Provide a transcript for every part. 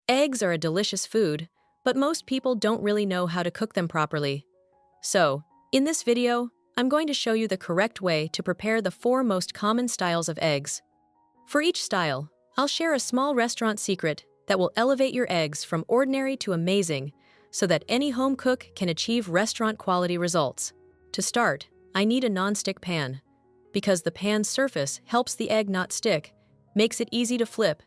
Eggs are a delicious food, but most people don't really know how to cook them properly. So, in this video, I'm going to show you the correct way to prepare the 4 most common styles of eggs. For each style, I'll share a small restaurant secret that will elevate your eggs from ordinary to amazing, so that any home cook can achieve restaurant-quality results. To start, I need a non-stick pan, because the pan's surface helps the egg not stick, makes it easy to flip,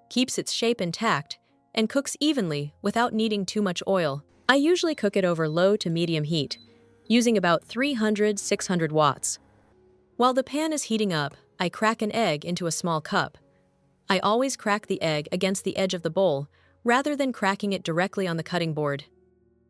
keeps its shape intact, and cooks evenly without needing too much oil. I usually cook it over low to medium heat, using about 300–600 watts. While the pan is heating up, I crack an egg into a small cup. I always crack the egg against the edge of the bowl, rather than cracking it directly on the cutting board.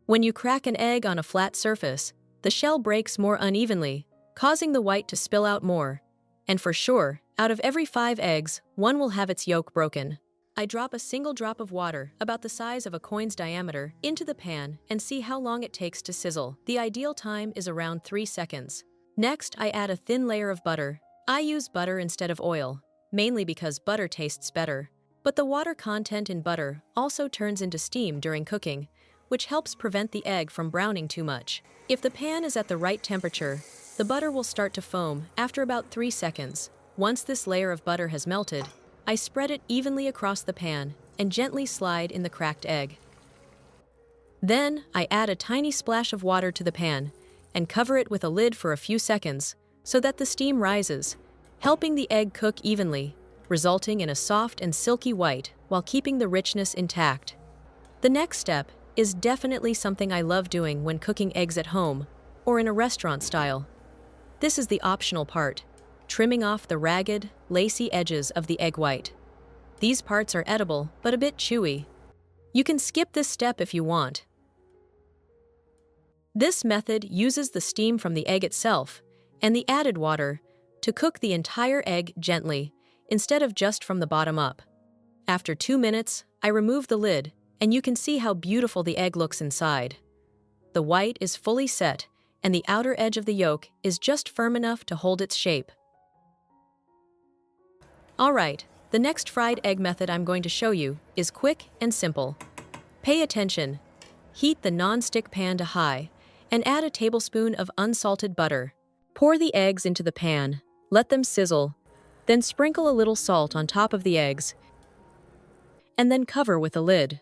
When you crack an egg on a flat surface, the shell breaks more unevenly, causing the white to spill out more. And for sure, out of every 5 eggs, 1 will have its yolk broken. I drop a single drop of water, about the size of a coin's diameter, into the pan and see how long it takes to sizzle. The ideal time is around 3 seconds. Next, I add a thin layer of butter. I use butter instead of oil, mainly because butter tastes better. But the water content in butter also turns into steam during cooking, which helps prevent the egg from browning too much. If the pan is at the right temperature, the butter will start to foam after about 3 seconds. Once this layer of butter has melted, I spread it evenly across the pan and gently slide in the cracked egg. Then, I add a tiny splash of water to the pan and cover it with a lid for a few seconds so that the steam rises, helping the egg cook evenly, resulting in a soft and silky white while keeping the richness intact. The next step is definitely something I love doing when cooking eggs at home or in a restaurant style. This is the optional part: trimming off the ragged, lacy edges of the egg white. These parts are edible, but a bit chewy. You can skip this step if you want. This method uses the steam from the egg itself and the added water to cook the entire egg gently, instead of just from the bottom up. After 2 minutes, I remove the lid, and you can see how beautiful the egg looks inside. The white is fully set, and the outer edge of the yolk is just firm enough to hold its shape. Alright, the next fried egg method I'm going to show you is quick and simple. Pay attention. Heat the non-stick pan to high, and add a tablespoon of unsalted butter. Pour the eggs into the pan, let them sizzle, then sprinkle a little salt on top of the eggs, and then cover with a lid.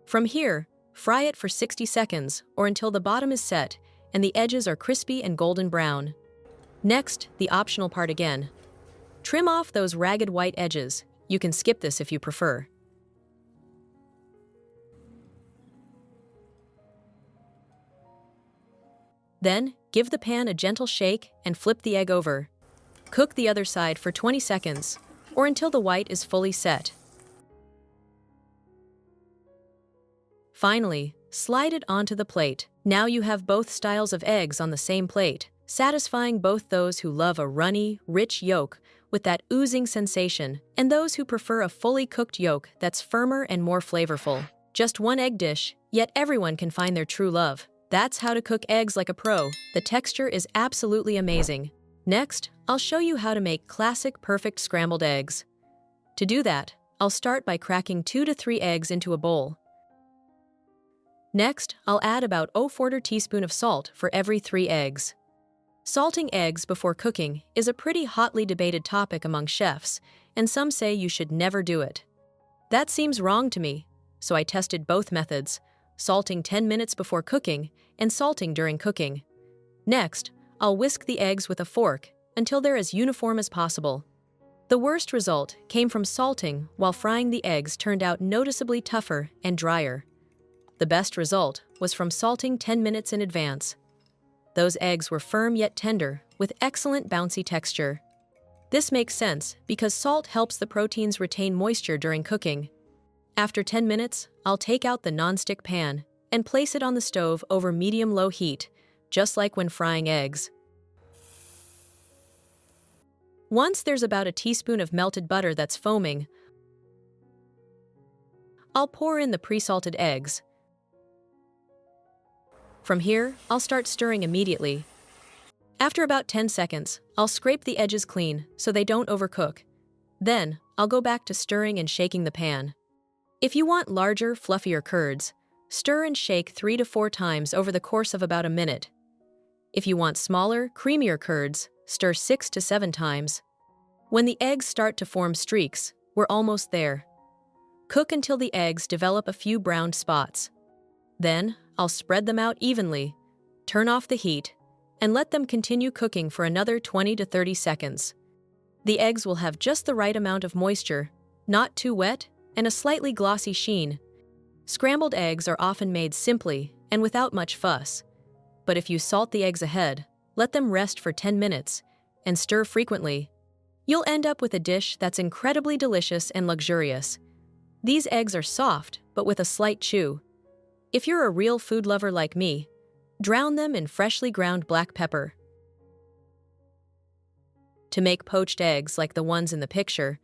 From here, fry it for 60 seconds or until the bottom is set and the edges are crispy and golden brown. Next, the optional part again. Trim off those ragged white edges. You can skip this if you prefer. Then, give the pan a gentle shake and flip the egg over. Cook the other side for 20 seconds, or until the white is fully set. Finally, slide it onto the plate. Now you have both styles of eggs on the same plate, satisfying both those who love a runny, rich yolk with that oozing sensation, and those who prefer a fully cooked yolk that's firmer and more flavorful. Just 1 egg dish, yet everyone can find their true love. That's how to cook eggs like a pro. The texture is absolutely amazing. Next, I'll show you how to make classic perfect scrambled eggs. To do that, I'll start by cracking 2 to 3 eggs into a bowl. Next, I'll add about 1/4 teaspoon of salt for every 3 eggs. Salting eggs before cooking is a pretty hotly debated topic among chefs, and some say you should never do it. That seems wrong to me, so I tested both methods, salting 10 minutes before cooking and salting during cooking. Next, I'll whisk the eggs with a fork until they're as uniform as possible. The worst result came from salting while frying. The eggs turned out noticeably tougher and drier. The best result was from salting 10 minutes in advance. Those eggs were firm yet tender, with excellent bouncy texture. This makes sense because salt helps the proteins retain moisture during cooking. After 10 minutes, I'll take out the non-stick pan and place it on the stove over medium-low heat, just like when frying eggs. Once there's about a teaspoon of melted butter that's foaming, I'll pour in the pre-salted eggs. From here, I'll start stirring immediately. After about 10 seconds, I'll scrape the edges clean so they don't overcook. Then, I'll go back to stirring and shaking the pan. If you want larger, fluffier curds, stir and shake 3 to 4 times over the course of about a minute. If you want smaller, creamier curds, stir 6 to 7 times. When the eggs start to form streaks, we're almost there. Cook until the eggs develop a few browned spots. Then, I'll spread them out evenly, turn off the heat, and let them continue cooking for another 20 to 30 seconds. The eggs will have just the right amount of moisture, not too wet, and a slightly glossy sheen. Scrambled eggs are often made simply and without much fuss. But if you salt the eggs ahead, let them rest for 10 minutes, and stir frequently, you'll end up with a dish that's incredibly delicious and luxurious. These eggs are soft, but with a slight chew. If you're a real food lover like me, drown them in freshly ground black pepper. To make poached eggs like the ones in the picture,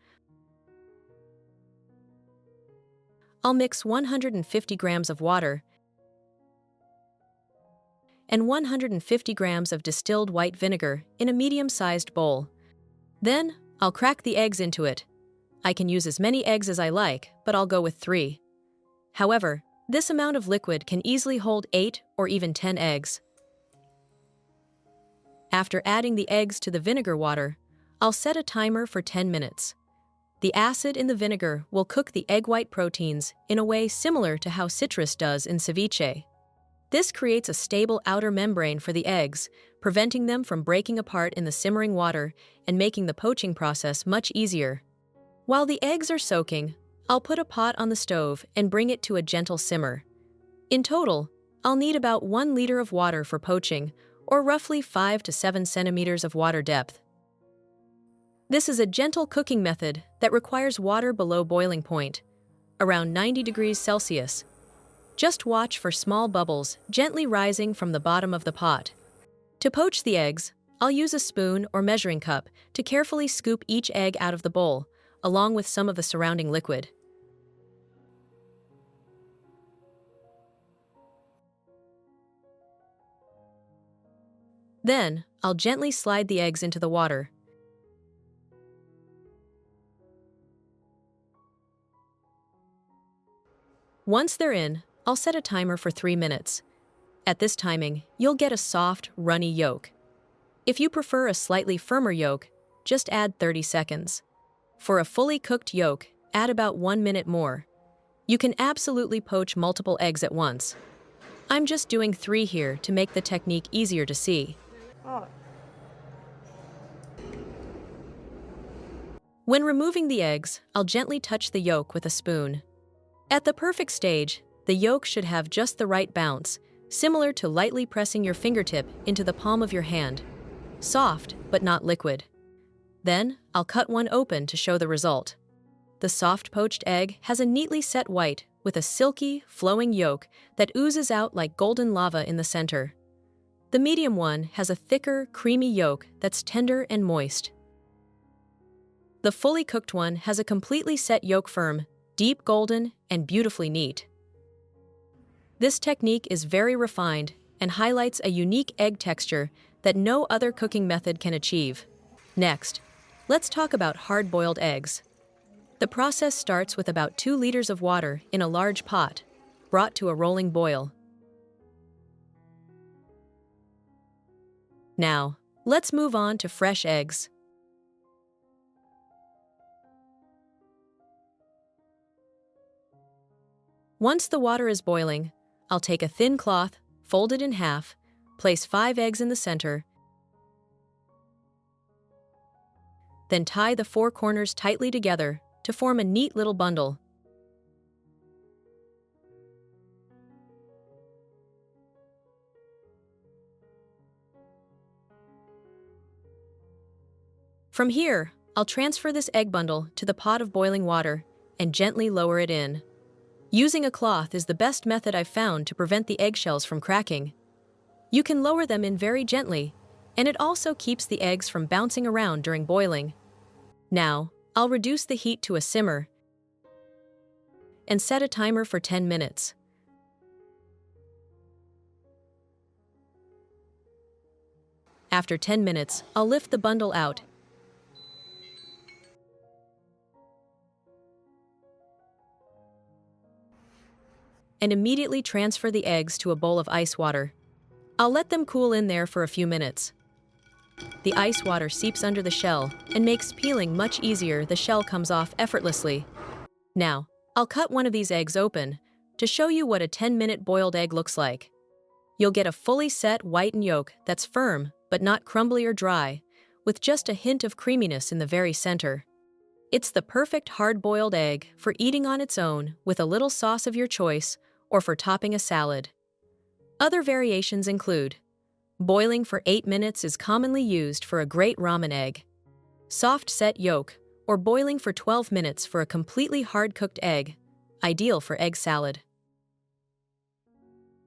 I'll mix 150 grams of water and 150 grams of distilled white vinegar in a medium-sized bowl. Then, I'll crack the eggs into it. I can use as many eggs as I like, but I'll go with 3. However, this amount of liquid can easily hold 8 or even 10 eggs. After adding the eggs to the vinegar water, I'll set a timer for 10 minutes. The acid in the vinegar will cook the egg white proteins in a way similar to how citrus does in ceviche. This creates a stable outer membrane for the eggs, preventing them from breaking apart in the simmering water and making the poaching process much easier. While the eggs are soaking, I'll put a pot on the stove and bring it to a gentle simmer. In total, I'll need about 1 liter of water for poaching, or roughly 5 to 7 centimeters of water depth. This is a gentle cooking method that requires water below boiling point, around 90 degrees Celsius. Just watch for small bubbles gently rising from the bottom of the pot. To poach the eggs, I'll use a spoon or measuring cup to carefully scoop each egg out of the bowl, along with some of the surrounding liquid. Then, I'll gently slide the eggs into the water. Once they're in, I'll set a timer for 3 minutes. At this timing, you'll get a soft, runny yolk. If you prefer a slightly firmer yolk, just add 30 seconds. For a fully cooked yolk, add about 1 minute more. You can absolutely poach multiple eggs at once. I'm just doing 3 here to make the technique easier to see. When removing the eggs, I'll gently touch the yolk with a spoon. At the perfect stage, the yolk should have just the right bounce, similar to lightly pressing your fingertip into the palm of your hand. Soft, but not liquid. Then, I'll cut one open to show the result. The soft poached egg has a neatly set white with a silky, flowing yolk that oozes out like golden lava in the center. The medium one has a thicker, creamy yolk that's tender and moist. The fully cooked one has a completely set yolk firm, deep golden, and beautifully neat. This technique is very refined and highlights a unique egg texture that no other cooking method can achieve. Next, let's talk about hard-boiled eggs. The process starts with about 2 liters of water in a large pot, brought to a rolling boil. Now, let's move on to fresh eggs. Once the water is boiling, I'll take a thin cloth, fold it in half, place 5 eggs in the center, then tie the 4 corners tightly together to form a neat little bundle. From here, I'll transfer this egg bundle to the pot of boiling water and gently lower it in. Using a cloth is the best method I've found to prevent the eggshells from cracking. You can lower them in very gently, and it also keeps the eggs from bouncing around during boiling. Now, I'll reduce the heat to a simmer and set a timer for 10 minutes. After 10 minutes, I'll lift the bundle out . and immediately transfer the eggs to a bowl of ice water. I'll let them cool in there for a few minutes. The ice water seeps under the shell and makes peeling much easier. The shell comes off effortlessly. Now, I'll cut one of these eggs open to show you what a 10-minute boiled egg looks like. You'll get a fully set whitened yolk that's firm but not crumbly or dry, with just a hint of creaminess in the very center. It's the perfect hard-boiled egg for eating on its own with a little sauce of your choice or for topping a salad. Other variations include boiling for 8 minutes is commonly used for a great ramen egg, soft set yolk, or boiling for 12 minutes for a completely hard-cooked egg, ideal for egg salad.